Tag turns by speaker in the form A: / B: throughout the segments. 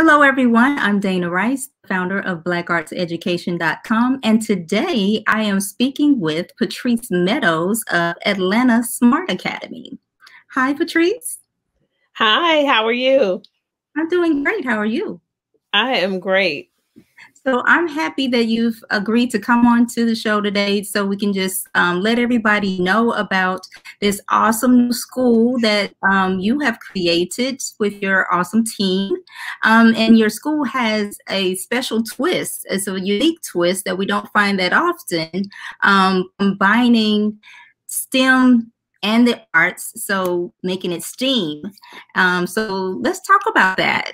A: Hello, everyone. I'm Dana Rice, founder of BlackArtsEducation.com, and today I am speaking with Patrice Meadows of Atlanta Smart Academy. Hi, Patrice.
B: Hi, how are you?
A: I'm doing great. How are you?
B: I am great.
A: So I'm happy that you've agreed to come on to the show today so we can just let everybody know about this awesome new school that you have created with your awesome team. And your school has a special twist. It's a unique twist that we don't find that often, combining STEM and the arts, so making it STEAM. So let's talk about that.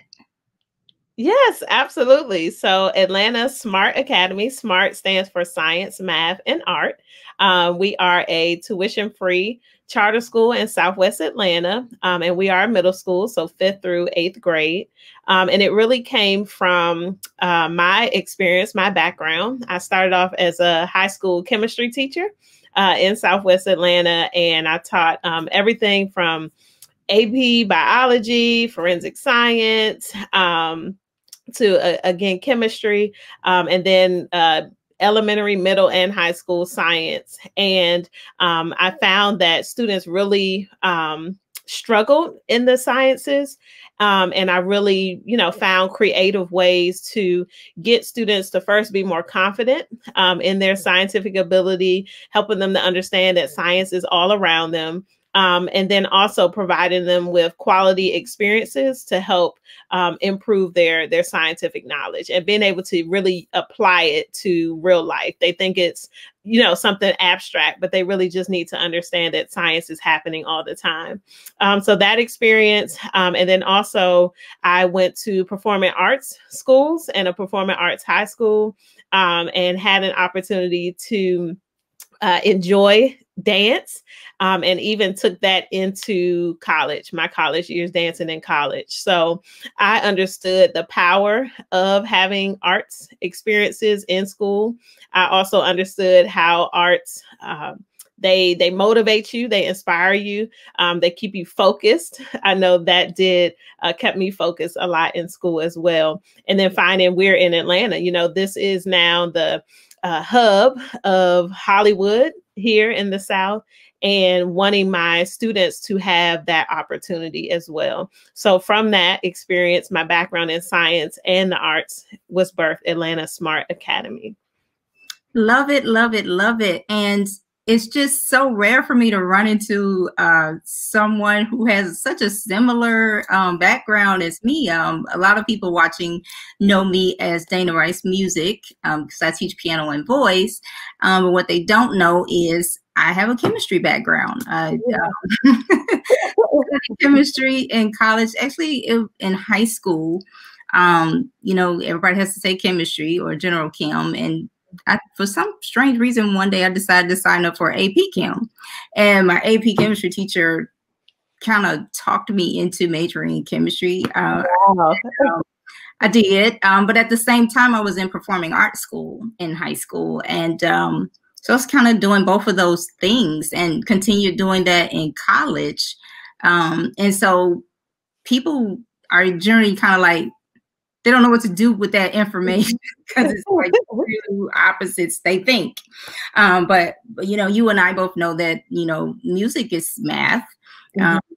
B: Yes, absolutely. So Atlanta Smart Academy, SMART stands for Science, Math, and Art. We are a tuition-free charter school in Southwest Atlanta, and we are a middle school, so 5th through 8th grade. And it really came from my experience, my background. I started off as a high school chemistry teacher in Southwest Atlanta, and I taught everything from AP biology, forensic science, to again chemistry, and then elementary, middle, and high school science. And I found that students really struggled in the sciences. And I really, found creative ways to get students to first be more confident in their scientific ability, helping them to understand that science is all around them. And then also providing them with quality experiences to help improve their scientific knowledge and being able to really apply it to real life. They think it's, something abstract, but they really just need to understand that science is happening all the time. So that experience. And then also I went to performing arts schools and a performing arts high school, and had an opportunity to enjoy dance, and even took that into college, my college years, dancing in college. So I understood the power of having arts experiences in school. I also understood how arts, they motivate you, they inspire you, they keep you focused. I know that kept me focused a lot in school as well. And then finding we're in Atlanta, this is now the hub of Hollywood here in the South, and wanting my students to have that opportunity as well. So from that experience, my background in science and the arts was birthed Atlanta Smart Academy.
A: Love it, love it, love it. And it's just so rare for me to run into someone who has such a similar background as me. A lot of people watching know me as Dana Rice Music, because I teach piano and voice. But what they don't know is I have a chemistry background. I studied chemistry in college, actually in high school. Everybody has to say chemistry or general chem, and for some strange reason, one day I decided to sign up for AP Chem, and my AP chemistry teacher kind of talked me into majoring in chemistry.
B: Wow.
A: I did, but at the same time, I was in performing arts school in high school, and so I was kind of doing both of those things and continued doing that in college. And so people are generally kind of like, they don't know what to do with that information because it's like two opposites, they think. But you and I both know that, music is math,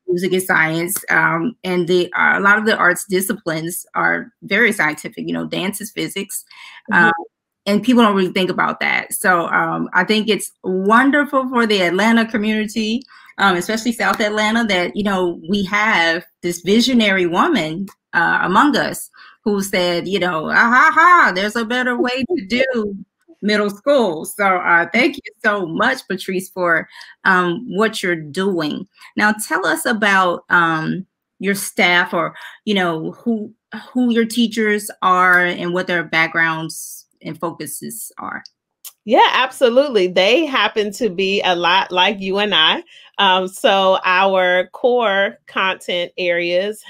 A: music is science, and a lot of the arts disciplines are very scientific. Dance is physics. And people don't really think about that. So I think it's wonderful for the Atlanta community, especially South Atlanta, that, we have this visionary woman among us who said, there's a better way to do middle school. So thank you so much, Patrice, for what you're doing. Now, tell us about your staff, or, who your teachers are and what their backgrounds and focuses are.
B: Yeah, absolutely. They happen to be a lot like you and I. So our core content areas,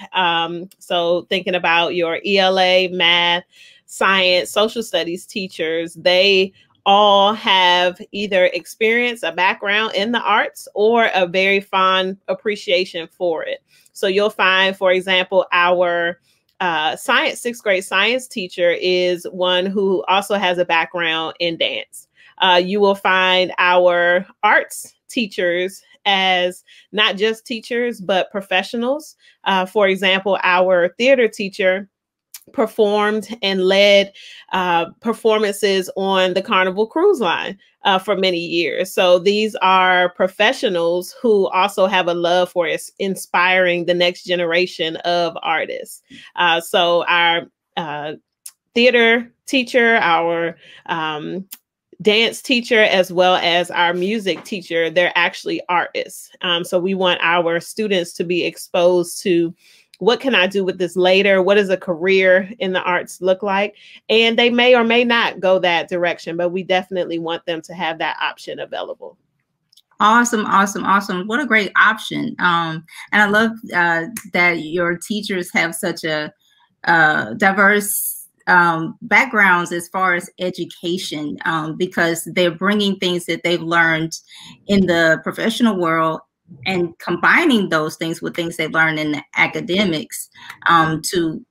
B: so thinking about your ELA, math, science, social studies teachers, they all have either experience, a background in the arts, or a very fond appreciation for it. So you'll find, for example, our science, 6th grade science teacher is one who also has a background in dance. You will find our arts teachers as not just teachers, but professionals. For example, our theater teacher performed and led performances on the Carnival Cruise Line for many years. So these are professionals who also have a love for inspiring the next generation of artists. So our theater teacher, our dance teacher, as well as our music teacher, they're actually artists. So we want our students to be exposed to what can I do with this later? What does a career in the arts look like? And they may or may not go that direction, but we definitely want them to have that option available.
A: Awesome, awesome, awesome. What a great option. And I love that your teachers have such a diverse backgrounds as far as education, because they're bringing things that they've learned in the professional world and combining those things with things they learn in the academics, to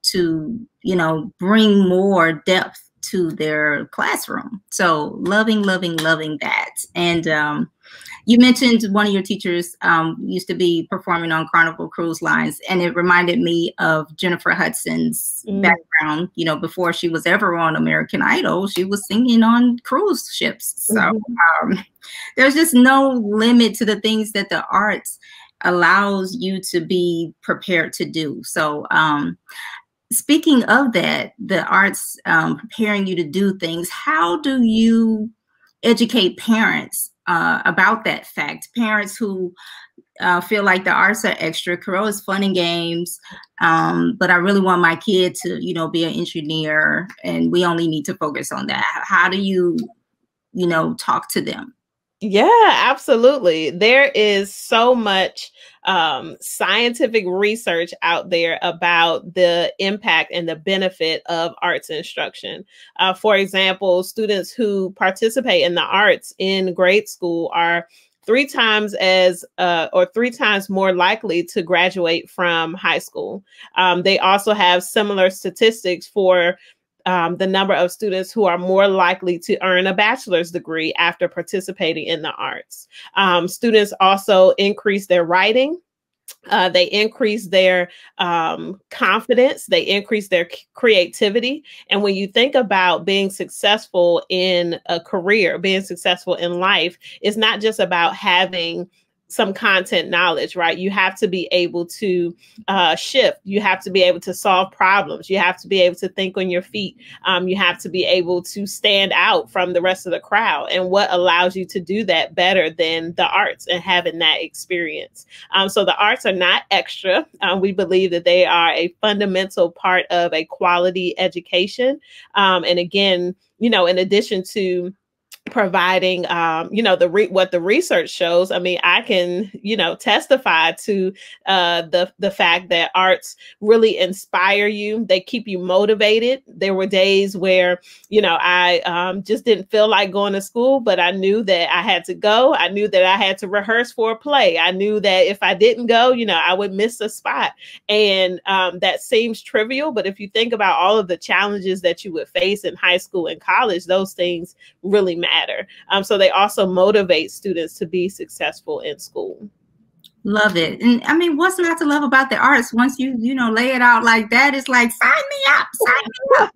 A: bring more depth to their classroom. So loving that. And you mentioned one of your teachers used to be performing on Carnival Cruise Lines, and it reminded me of Jennifer Hudson's background. Before she was ever on American Idol, she was singing on cruise ships. So there's just no limit to the things that the arts allows you to be prepared to do. So speaking of that, the arts preparing you to do things, how do you educate parents about that fact? Parents who feel like the arts are extracurricular, it's fun and games, but I really want my kid to, be an engineer, and we only need to focus on that. How do you, talk to them?
B: Yeah, absolutely. There is so much scientific research out there about the impact and the benefit of arts instruction. For example, students who participate in the arts in grade school are 3 times more likely to graduate from high school. They also have similar statistics for the number of students who are more likely to earn a bachelor's degree after participating in the arts. Students also increase their writing. They increase their confidence. They increase their creativity. And when you think about being successful in a career, being successful in life, it's not just about having some content knowledge, right? You have to be able to shift. You have to be able to solve problems. You have to be able to think on your feet. You have to be able to stand out from the rest of the crowd. And what allows you to do that better than the arts and having that experience? So the arts are not extra. We believe that they are a fundamental part of a quality education. And again, in addition to providing, what the research shows. I mean, I can, testify to the fact that arts really inspire you. They keep you motivated. There were days where, I just didn't feel like going to school, but I knew that I had to go. I knew that I had to rehearse for a play. I knew that if I didn't go, I would miss a spot. And that seems trivial, but if you think about all of the challenges that you would face in high school and college, those things really matter. So they also motivate students to be successful in school.
A: Love it. And I mean, what's not to love about the arts? Once you lay it out like that, it's like, sign me up, sign me up.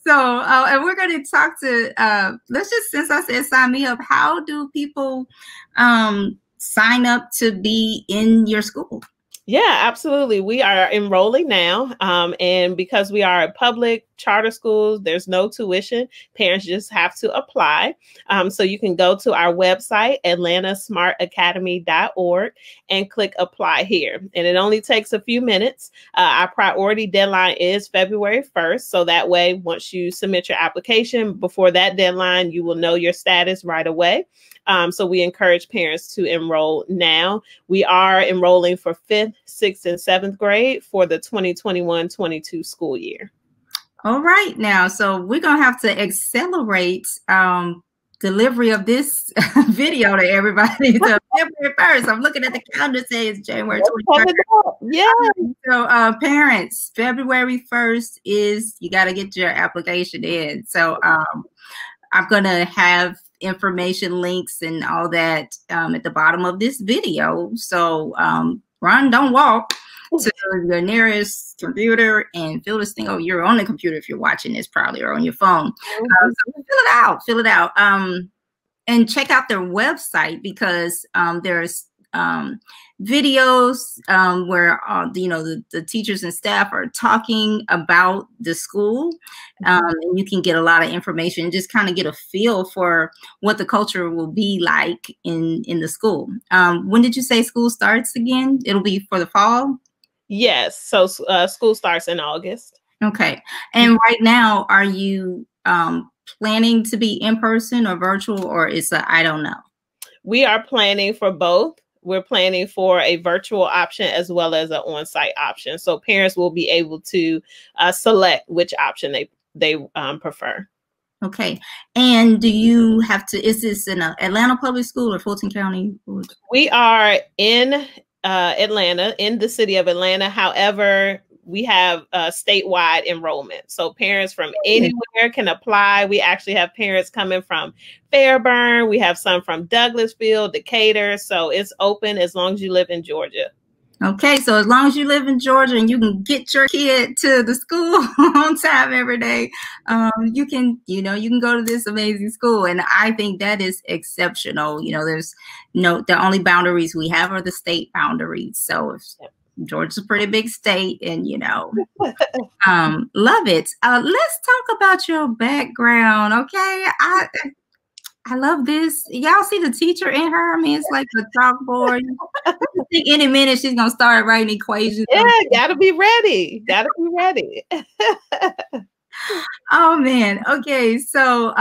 A: And we're going to talk to, since I said sign me up, how do people sign up to be in your school?
B: Yeah, absolutely. We are enrolling now. And because we are a public charter school, there's no tuition. Parents just have to apply. So you can go to our website, atlantasmartacademy.org, and click apply here. And it only takes a few minutes. Our priority deadline is February 1st. So that way, once you submit your application before that deadline, you will know your status right away. So we encourage parents to enroll now. We are enrolling for 5th, 6th, and 7th grade for the 2021-22 school year.
A: All right now, so we're going to have to accelerate delivery of this video to everybody. So February 1st, I'm looking at the calendar, says January 23rd.
B: Yeah.
A: So parents, February 1st is, you got to get your application in. So I'm going to have information links and all that at the bottom of this video. So run, don't walk to your nearest computer and fill this thing. Oh, you're on the computer if you're watching this, probably, or on your phone. So fill it out, and check out their website, because there's videos where the teachers and staff are talking about the school, and you can get a lot of information, just kind of get a feel for what the culture will be like in the school. When did you say school starts again? It'll be for the fall?
B: Yes. So school starts in August.
A: Okay. And right now, are you planning to be in person or virtual, or it's I don't know?
B: We are planning for both. We're planning for a virtual option as well as an on-site option. So parents will be able to select which option they prefer.
A: Okay. And do you have to, is this in Atlanta Public School or Fulton County?
B: We are in Atlanta, in the city of Atlanta. However, we have statewide enrollment. So parents from anywhere can apply. We actually have parents coming from Fairburn. We have some from Douglasville, Decatur. So it's open as long as you live in Georgia. Okay.
A: So as long as you live in Georgia and you can get your kid to the school on time every day, you can go to this amazing school. And I think that is exceptional. There's the only boundaries we have are the state boundaries. So Georgia's a pretty big state, and love it. Let's talk about your background, okay? I love this. Y'all see the teacher in her? I mean, it's like a chalkboard. I think any minute she's gonna start writing equations.
B: Yeah, gotta be ready. Gotta be ready.
A: Oh man. Okay, so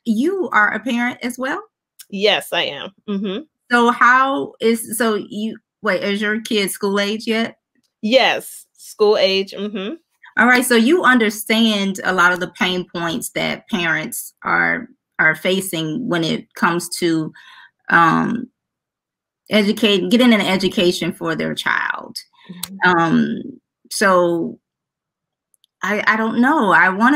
A: you are a parent as well?
B: Yes, I am. Mm-hmm.
A: So wait, is your kid school age yet?
B: Yes, school age. Mm-hmm.
A: All right. So you understand a lot of the pain points that parents are facing when it comes to getting an education for their child. Mm-hmm. So I don't know. I want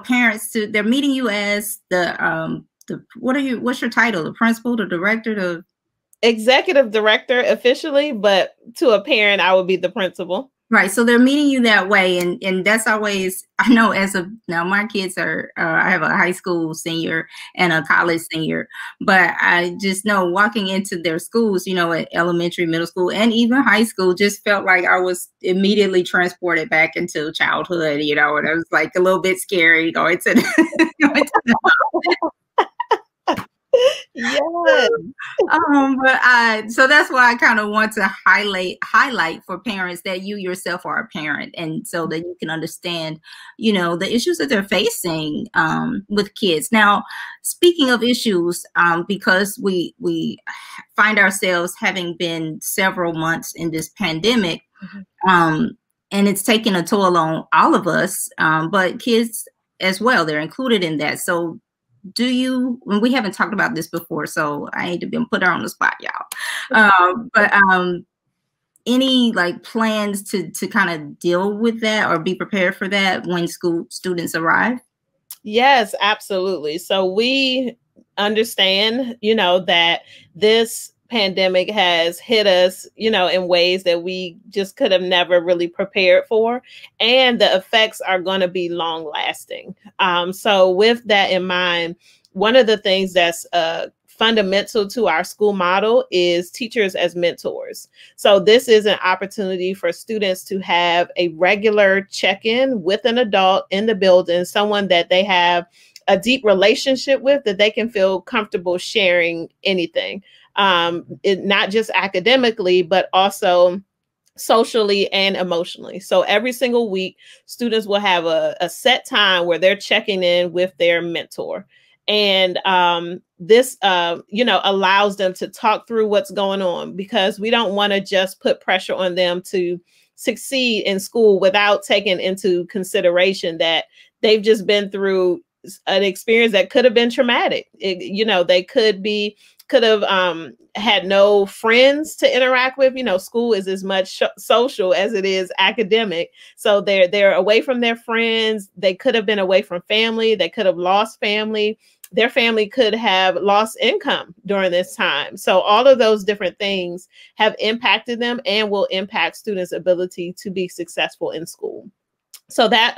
A: parents to, they're meeting you as what's your title? The principal, the director, the
B: executive director officially, but to a parent, I would be the principal.
A: Right. So they're meeting you that way. And that's always, I know now my kids are, I have a high school senior and a college senior, but I just know walking into their schools, at elementary, middle school, and even high school, just felt like I was immediately transported back into childhood, and it was like a little bit scary going to
B: Yes.
A: So that's why I kind of want to highlight for parents that you yourself are a parent, and so that you can understand, the issues that they're facing with kids. Now, speaking of issues, because we find ourselves having been several months in this pandemic, mm-hmm. And it's taken a toll on all of us, but kids as well, they're included in that. So we haven't talked about this before, so I ain't been put her on the spot, y'all. But any plans to kind of deal with that or be prepared for that when school students arrive?
B: Yes, absolutely. So we understand, that this pandemic has hit us, in ways that we just could have never really prepared for. And the effects are going to be long lasting. So with that in mind, one of the things that's fundamental to our school model is teachers as mentors. So this is an opportunity for students to have a regular check-in with an adult in the building, someone that they have a deep relationship with, that they can feel comfortable sharing anything. Not just academically, but also socially and emotionally. So every single week, students will have a set time where they're checking in with their mentor. And this, allows them to talk through what's going on, because we don't want to just put pressure on them to succeed in school without taking into consideration that they've just been through an experience that could have been traumatic. They could have had no friends to interact with. School is as much social as it is academic. So they're away from their friends. They could have been away from family. They could have lost family. Their family could have lost income during this time. So all of those different things have impacted them and will impact students' ability to be successful in school. So that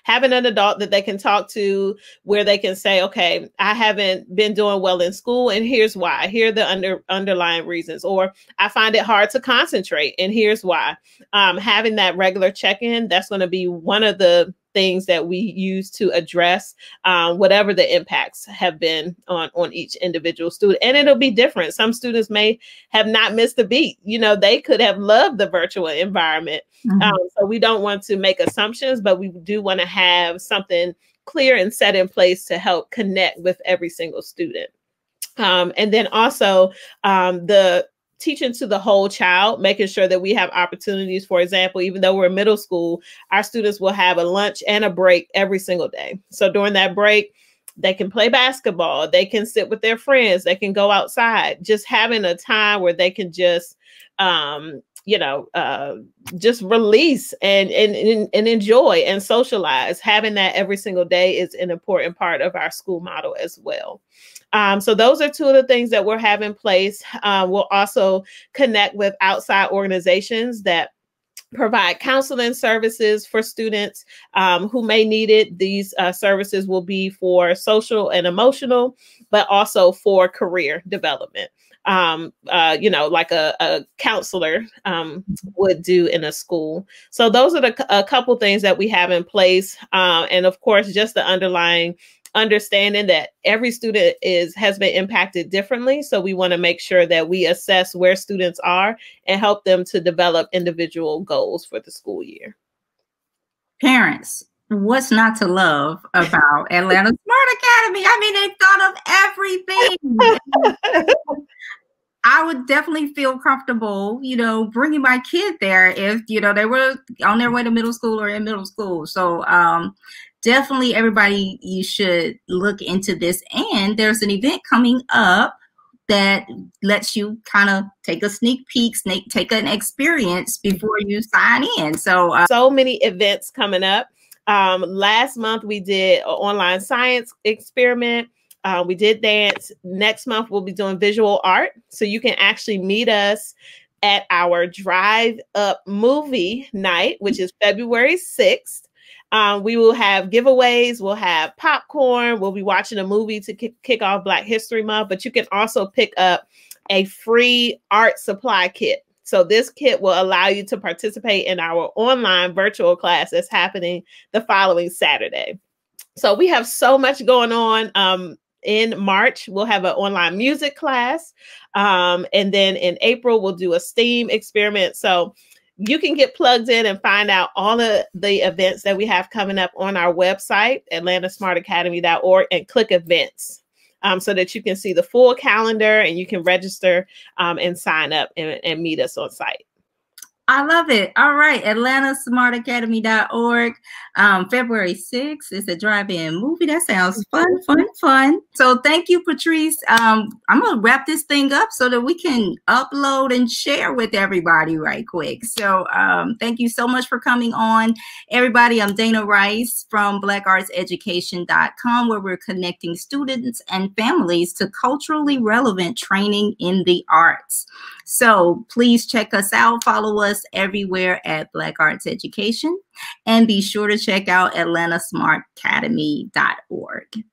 B: having an adult that they can talk to, where they can say, okay, I haven't been doing well in school, and here's why. Here are the underlying reasons. Or I find it hard to concentrate, and here's why. Having that regular check-in, that's going to be one of the things that we use to address whatever the impacts have been on each individual student. And it'll be different. Some students may have not missed a beat. They could have loved the virtual environment. Mm-hmm. So we don't want to make assumptions, but we do want to have something clear and set in place to help connect with every single student. And then also the teaching to the whole child, making sure that we have opportunities. For example, even though we're in middle school, our students will have a lunch and a break every single day. So during that break, they can play basketball, they can sit with their friends, they can go outside, just having a time where they can just, just release and enjoy and socialize. Having that every single day is an important part of our school model as well. So those are two of the things that we'll have in place. We'll also connect with outside organizations that provide counseling services for students who may need it. These services will be for social and emotional, but also for career development. Like a counselor would do in a school. So those are a couple things that we have in place. And of course, just the underlying understanding that every student has been impacted differently. So we want to make sure that we assess where students are and help them to develop individual goals for the school year.
A: Parents, what's not to love about Atlanta Smart Academy? I mean, they thought of everything. I would definitely feel comfortable, bringing my kid there if, they were on their way to middle school or in middle school. So definitely everybody, you should look into this. And there's an event coming up that lets you kind of take a sneak peek, take an experience before you sign in. So
B: many events coming up. Last month we did an online science experiment. We did dance. Next month, we'll be doing visual art. So you can actually meet us at our Drive Up movie night, which is February 6th. We will have giveaways. We'll have popcorn. We'll be watching a movie to kick off Black History Month. But you can also pick up a free art supply kit. So this kit will allow you to participate in our online virtual class that's happening the following Saturday. So we have so much going on. In March, we'll have an online music class. And then in April, we'll do a STEAM experiment. So you can get plugged in and find out all of the events that we have coming up on our website, atlantasmartacademy.org, and click events so that you can see the full calendar and you can register and sign up and meet us on site.
A: I love it. All right. atlantasmartacademy.org. February 6th is a drive-in movie. That sounds fun. So thank you, Patrice. I'm going to wrap this thing up so that we can upload and share with everybody right quick. So thank you so much for coming on. Everybody, I'm Dana Rice from blackartseducation.com, where we're connecting students and families to culturally relevant training in the arts. So please check us out. Follow us everywhere at Black Arts Education, and be sure to check out atlantasmartacademy.org.